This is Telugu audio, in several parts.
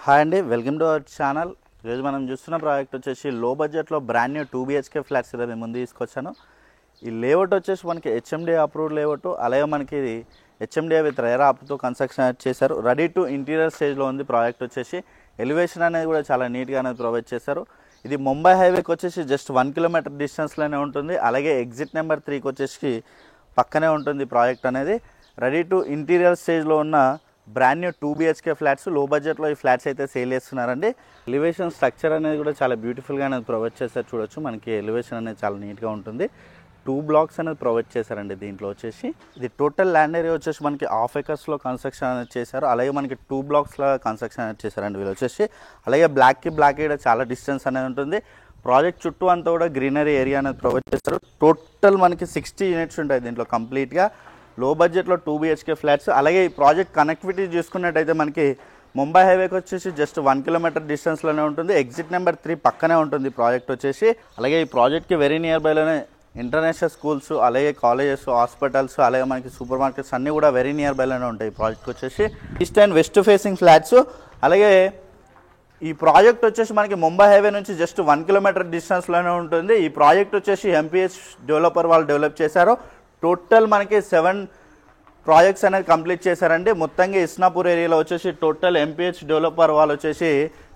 హాయ్ అండి, వెల్కమ్ టు అవర్ ఛానల్. ఈరోజు మనం చూస్తున్న ప్రాజెక్ట్ వచ్చేసి లో బడ్జెట్లో బ్రాండ్ న్యూ 2 BHK ఫ్లాట్స్ ఈరోజు ముందు తీసుకొచ్చాను. ఈ లేఅవుట్ వచ్చేసి మనకి HMDA అప్రూవ్డ్ లేఅవుట్, అలాగే మనకి ఇది HMDA విత్ రేరా అప్తో కన్స్ట్రక్షన్ చేశారు. రెడీ టు ఇంటీరియర్ స్టేజ్లో ఉంది ప్రాజెక్ట్ వచ్చేసి. ఎలివేషన్ అనేది కూడా చాలా నీట్గా అనేది ప్రొవైడ్ చేశారు. ఇది ముంబై హైవేకి వచ్చేసి జస్ట్ 1 కిలోమీటర్ డిస్టెన్స్లోనే ఉంటుంది. అలాగే ఎగ్జిట్ నెంబర్ 3కి వచ్చేసి పక్కనే ఉంటుంది ప్రాజెక్ట్ అనేది. రెడీ టు ఇంటీరియర్ స్టేజ్లో ఉన్న బ్రాండ్ న్యూ 2 BHK ఫ్లాట్స్, లో బడ్జెట్లో ఈ ఫ్లాట్స్ అయితే సేల్ చేస్తున్నారండి. ఎలివేషన్ స్ట్రక్చర్ అనేది కూడా చాలా బ్యూటిఫుల్గా అనేది ప్రొవైడ్ చేస్తారు. చూడొచ్చు, మనకి ఎలివేషన్ అనేది చాలా నీట్గా ఉంటుంది. 2 బ్లాక్స్ అనేది ప్రొవైడ్ చేశారండి. దీంట్లో వచ్చేసి ఇది టోటల్ ల్యాండ్ ఏరియా వచ్చేసి మనకి 1/2 acresలో కన్స్ట్రక్షన్ అనేది చేశారు. అలాగే మనకి 2 బ్లాక్స్లో కన్స్ట్రక్షన్ అనేది చేశారండి వీళ్ళు వచ్చేసి. అలాగే బ్లాక్ ఏరియా చాలా డిస్టెన్స్ అనేది ఉంటుంది. ప్రాజెక్ట్ చుట్టూ అంతా కూడా గ్రీనరీ ఏరియా అనేది ప్రొవైడ్ చేస్తారు. టోటల్ మనకి 60 యూనిట్స్ ఉంటాయి దీంట్లో కంప్లీట్గా. లో బడ్జెట్లో 2 BHK ఫ్లాట్స్. అలాగే ఈ ప్రాజెక్ట్ కనెక్టివిటీ చూసుకున్నట్టయితే మనకి ముంబై హైవేకి వచ్చేసి జస్ట్ 1 కిలోమీటర్ డిస్టెన్స్లోనే ఉంటుంది. ఎగ్జిట్ నెంబర్ 3 పక్కనే ఉంటుంది ప్రాజెక్ట్ వచ్చేసి. అలాగే ఈ ప్రాజెక్ట్కి వెరీ నియర్ బైలోనే ఇంటర్నేషనల్ స్కూల్స్, అలాగే కాలేజెస్, హాస్పిటల్స్, అలాగే మనకి సూపర్ మార్కెట్స్ అన్నీ కూడా వెరీ నియర్ బైలోనే ఉంటాయి ఈ ప్రాజెక్ట్ వచ్చేసి. East and west facing flats. అలాగే ఈ ప్రాజెక్ట్ వచ్చేసి మనకి ముంబై హైవే నుంచి జస్ట్ 1 కిలోమీటర్ డిస్టెన్స్లోనే ఉంటుంది. ఈ ప్రాజెక్ట్ వచ్చేసి MPH డెవలపర్ వాళ్ళు డెవలప్ చేశారు. టోటల్ మనకి 7 ప్రాజెక్ట్స్ అనేది కంప్లీట్ చేశారండి. మొత్తంగా ఇస్నాపూర్ ఏరియాలో వచ్చేసి టోటల్ MPH డెవలపర్ వాళ్ళు వచ్చేసి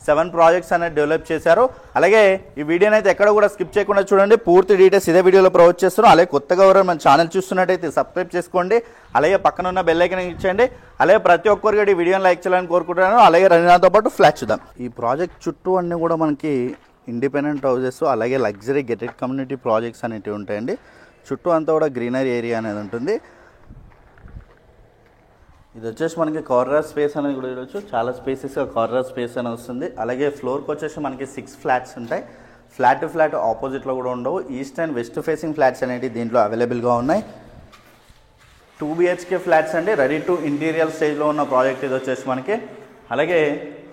7 ప్రాజెక్ట్స్ అనేది డెవలప్ చేశారు. అలాగే ఈ వీడియోని అయితే ఎక్కడ కూడా స్కిప్ చేయకుండా చూడండి. పూర్తి డీటెయిల్స్ ఇదే వీడియోలో ప్రొవైడ్ చేస్తున్నాం. అలాగే కొత్తగా ఎవరైనా మన ఛానల్ చూస్తున్నట్టయితే సబ్స్క్రైబ్ చేసుకోండి. అలాగే పక్కన ఉన్న బెల్ ఐకాన్ ఇచ్చండి. అలాగే ప్రతి ఒక్కరికి ఈ వీడియోని లైక్ చేయాలని కోరుకుంటున్నాను. అలాగే రంజనాతో పాటు ఫ్లాట్ చూద్దాం. ఈ ప్రాజెక్ట్ చుట్టూ అన్నీ కూడా మనకి ఇండిపెండెంట్ హౌసెస్, అలాగే లగ్జరీ గెటెడ్ కమ్యూనిటీ ప్రాజెక్ట్స్ అనేవి ఉంటాయండి. చుట్టూ అంతా కూడా గ్రీనరీ ఏరియా అనేది ఉంటుంది. ఇది వచ్చేసి మనకి కార్నర్ స్పేస్ అనేది కూడా చూడవచ్చు. చాలా స్పేసెస్గా కార్నర్ స్పేస్ అనేది వస్తుంది. అలాగే ఫ్లోర్కి వచ్చేసి మనకి 6 ఫ్లాట్స్ ఉంటాయి. ఫ్లాట్ టు ఫ్లాట్ ఆపోజిట్లో కూడా ఉండవు. East and west facing flats అనేవి దీంట్లో అవైలబుల్గా ఉన్నాయి. 2 BHK ఫ్లాట్స్ అండి. రెడీ టు ఇంటీరియర్ స్టేజ్లో ఉన్న ప్రాజెక్ట్ ఇది వచ్చేసి మనకి. అలాగే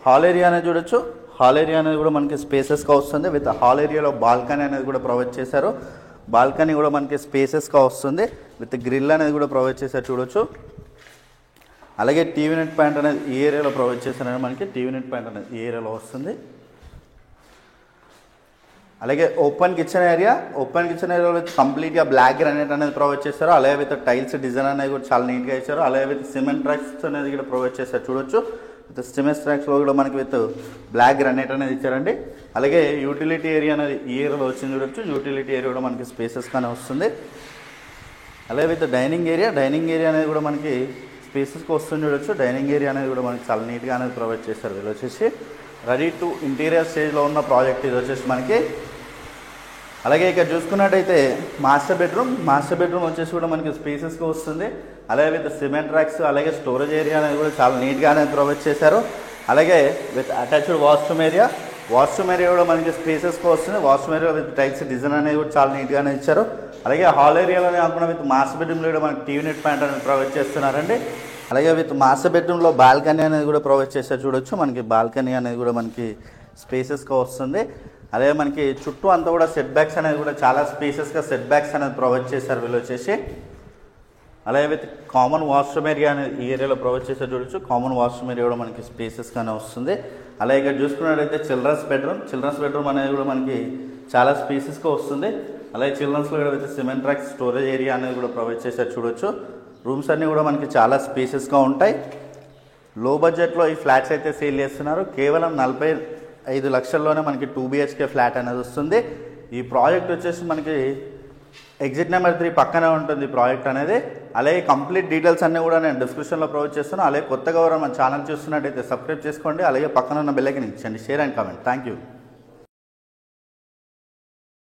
హాల్ ఏరియా అనేది చూడొచ్చు. హాల్ ఏరియా అనేది కూడా మనకి స్పేసెస్గా వస్తుంది. విత్ హాల్ ఏరియాలో బాల్కనీ అనేది కూడా ప్రొవైడ్ చేశారు. బాల్కనీ కూడా మనకి స్పేసెస్గా వస్తుంది. విత్ గ్రిల్ అనేది కూడా ప్రొవైడ్ చేశారు చూడొచ్చు. అలాగే టీవీ నెట్ పాయింట్ అనేది ఈ ఏరియాలో ప్రొవైడ్ చేశారని మనకి టీవీ నెట్ పాయింట్ అనేది ఈ ఏరియాలో వస్తుంది. అలాగే ఓపెన్ కిచెన్ ఏరియాలో విత్ కంప్లీట్గా బ్లాక్ గ్రానైట్ అనేది ప్రొవైడ్ చేశారు. అలాగే విత్ టైల్స్ డిజైన్ అనేది కూడా చాలా నీట్గా ఇచ్చారు. అలాగే విత్ సిమెంట్ ట్రాక్స్ అనేది కూడా ప్రొవైడ్ చేశారు చూడొచ్చు. విత్ సిమెంట్ ట్రాక్స్లో కూడా మనకి విత్ బ్లాక్ గ్రానైట్ అనేది ఇచ్చారండి. అలాగే యూటిలిటీ ఏరియా అనేది ఈ ఏరియాలో వచ్చింది చూడొచ్చు. యూటిలిటీ ఏరియా కూడా మనకి స్పేసెస్గానే వస్తుంది. అలాగే విత్ డైనింగ్ ఏరియా అనేది కూడా మనకి స్పేసెస్కి వస్తుంది చూడొచ్చు. డైనింగ్ ఏరియా అనేది కూడా మనకి చాలా నీట్గా అనేది ప్రొవైడ్ చేస్తారు. వీళ్ళు వచ్చేసి రెడీ టు ఇంటీరియర్ స్టేజ్లో ఉన్న ప్రాజెక్ట్ ఇది వచ్చేసి మనకి. అలాగే ఇక్కడ చూసుకున్నట్టయితే మాస్టర్ బెడ్రూమ్ వచ్చేసి కూడా మనకి స్పేసెస్గా వస్తుంది. అలాగే విత్ సిమెంట్ ట్రాక్స్, అలాగే స్టోరేజ్ ఏరియా అనేది కూడా చాలా నీట్గా అనేది ప్రొవైడ్ చేశారు. అలాగే విత్ అటాచ్డ్ వాష్రూమ్ ఏరియా కూడా మనకి స్పేసెస్గా వస్తుంది. Washroom area with tiles design అనేది కూడా చాలా నీట్గానే ఇచ్చారు. అలాగే హాల్ ఏరియాలోనే కాకుండా విత్ మాస్టర్ బెడ్రూమ్లో కూడా మనకి టీవీ నెట్ పాయింట్ అనేది ప్రొవైడ్ చేస్తున్నారండి. అలాగే విత్ మాస్టర్ బెడ్రూమ్లో బాల్కనీ అనేది కూడా ప్రొవైడ్ చేస్తారు చూడొచ్చు. మనకి బాల్కనీ అనేది కూడా మనకి స్పేసెస్గా వస్తుంది. అలాగే మనకి చుట్టూ అంతా కూడా సెట్ బ్యాక్స్ అనేది కూడా చాలా స్పేసెస్గా సెట్ బ్యాక్స్ అనేది ప్రొవైడ్ చేశారు వీళ్ళు వచ్చేసి. అలాగే విత్ కామన్ వాష్రూమ్ ఏరియా అనేది ఈ ఏరియాలో ప్రొవైడ్ చేశారు చూడొచ్చు. కామన్ వాష్రూమ్ ఏరియా కూడా మనకి స్పేసెస్గానే వస్తుంది. అలాగే ఇక్కడ చూసుకున్నట్టయితే చిల్డ్రన్స్ బెడ్రూమ్ అనేది కూడా మనకి చాలా స్పేసెస్గా వస్తుంది. అలాగే చిల్డ్రన్స్లో కూడా with cement tracks storage area అనేది కూడా ప్రొవైడ్ చేశారు చూడొచ్చు. రూమ్స్ అన్నీ కూడా మనకి చాలా స్పేసెస్గా ఉంటాయి. లో బడ్జెట్లో ఈ ఫ్లాట్స్ అయితే సేల్ చేస్తున్నారు. కేవలం 45 లక్షల్లోనే మనకి 2 BHK ఫ్లాట్ అనేది వస్తుంది. ఈ ప్రాజెక్ట్ వచ్చేసి మనకి ఎగ్జిట్ నెంబర్ 3 పక్కనే ఉంటుంది ప్రాజెక్ట్ అనేది. అలాగే కంప్లీట్ డీటెయిల్స్ అన్నీ కూడా నేను డిస్క్రిప్షన్లో ప్రొవైడ్ చేస్తున్నాను. అలాగే కొత్తగా ఎవరైనా మన ఛానల్ చూస్తున్నట్టయితే సబ్స్క్రైబ్ చేసుకోండి. అలాగే పక్కన ఉన్న బెల్ ఐకాన్ ఇచ్చండి. Share and comment. Thank you.